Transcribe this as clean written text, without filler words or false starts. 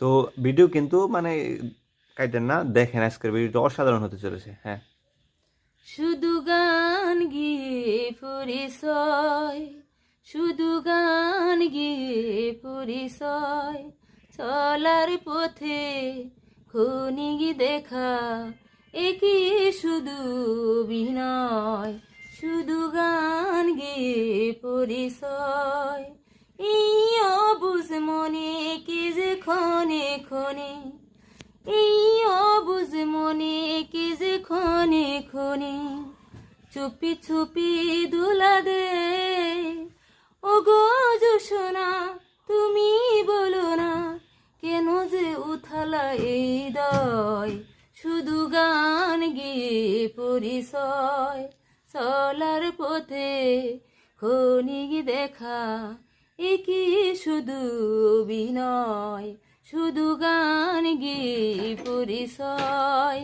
তো ভিডিও কিন্তু মানে কাইটেন না, দেখেন আজকের ভিডিওটা অসাধারণ হতে চলেছে। হ্যাঁ, শুধু গান গিয়ে পরিচয়, শুধু গান গিয়ে পরিচয়, চলার পথে ক্ষণিক দেখা একই শুধু অভিনয়, শুধু গান গিয়ে পরিচয়। এই অবুঝ মনে কি যে ক্ষণে ক্ষণে, এই অবুঝ মনে কি যে ক্ষণে ক্ষণে চুপি চুপি দুলা দে। ও গো জোসনা তুমি বলো না কেন যে উথালা এই দয়, শুধু গান গিয়ে পরিচয়, চলার পথে ক্ষণিক দেখা একই শুধু অভিনয়, শুধু গান গিয়ে পরিচয়।